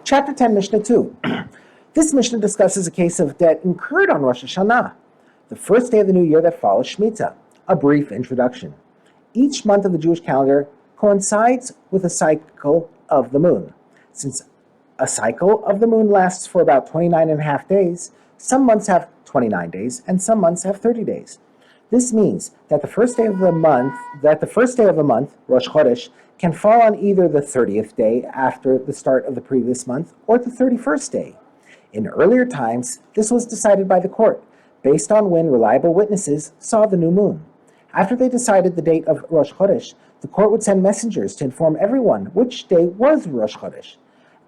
Chapter 10, Mishnah 2. This Mishnah discusses a case of debt incurred on Rosh Hashanah, the first day of the new year that follows Shemitah. A brief introduction. Each month of the Jewish calendar coincides with a cycle of the moon. Since a cycle of the moon lasts for about 29 and a half days, some months have 29 days and some months have 30 days. This means that the first day of the month, Rosh Chodesh, can fall on either the 30th day after the start of the previous month or the 31st day. In earlier times, this was decided by the court, based on when reliable witnesses saw the new moon. After they decided the date of Rosh Chodesh, the court would send messengers to inform everyone which day was Rosh Chodesh,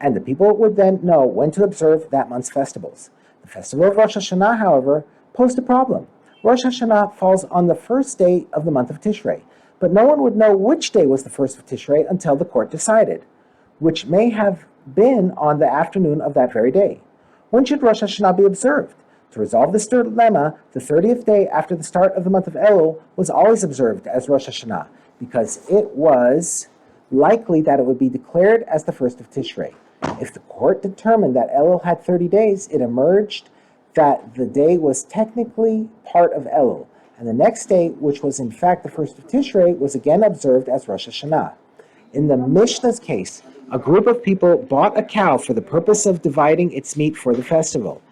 and the people would then know when to observe that month's festivals. The festival of Rosh Hashanah, however, posed a problem. Rosh Hashanah falls on the first day of the month of Tishrei, but no one would know which day was the first of Tishrei until the court decided, which may have been on the afternoon of that very day. When should Rosh Hashanah be observed? To resolve this dilemma, the 30th day after the start of the month of Elul was always observed as Rosh Hashanah, because it was likely that it would be declared as the first of Tishrei. If the court determined that Elul had 30 days, it emerged that the day was technically part of Elul, and the next day, which was in fact the first of Tishrei, was again observed as Rosh Hashanah. In the Mishnah's case, a group of people bought a cow for the purpose of dividing its meat for the festival.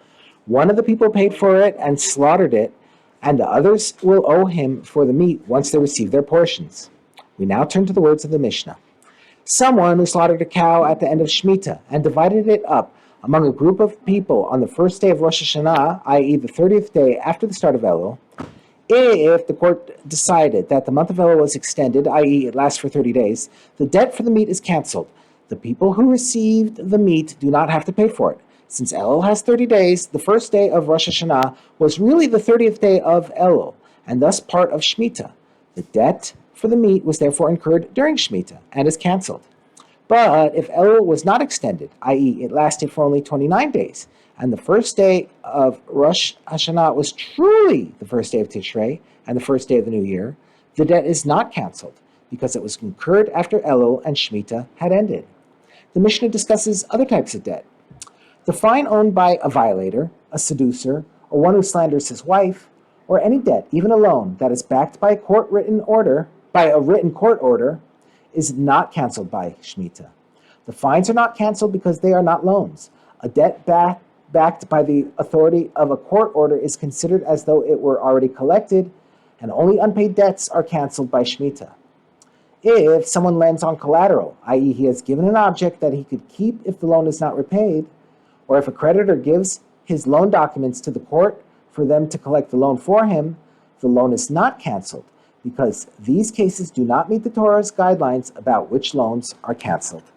One of the people paid for it and slaughtered it, and the others will owe him for the meat once they receive their portions. We now turn to the words of the Mishnah. Someone who slaughtered a cow at the end of Shemitah and divided it up among a group of people on the first day of Rosh Hashanah, i.e. the 30th day after the start of Elul, if the court decided that the month of Elul was extended, i.e. it lasts for 30 days, the debt for the meat is canceled. The people who received the meat do not have to pay for it. Since Elul has 30 days, the first day of Rosh Hashanah was really the 30th day of Elul, and thus part of Shemitah. The debt for the meat was therefore incurred during Shemitah and is canceled. But if Elul was not extended, i.e. it lasted for only 29 days, and the first day of Rosh Hashanah was truly the first day of Tishrei and the first day of the new year, the debt is not canceled because it was incurred after Elul and Shemitah had ended. The Mishnah discusses other types of debt. The fine owed by a violator, a seducer, or one who slanders his wife, or any debt, even a loan, that is backed by a written court order, is not canceled by Shemitah. The fines are not canceled because they are not loans. A debt backed by the authority of a court order is considered as though it were already collected, and only unpaid debts are canceled by Shemitah. If someone lends on collateral, i.e. he has given an object that he could keep if the loan is not repaid, or if a creditor gives his loan documents to the court for them to collect the loan for him, the loan is not canceled, because these cases do not meet the Torah's guidelines about which loans are canceled.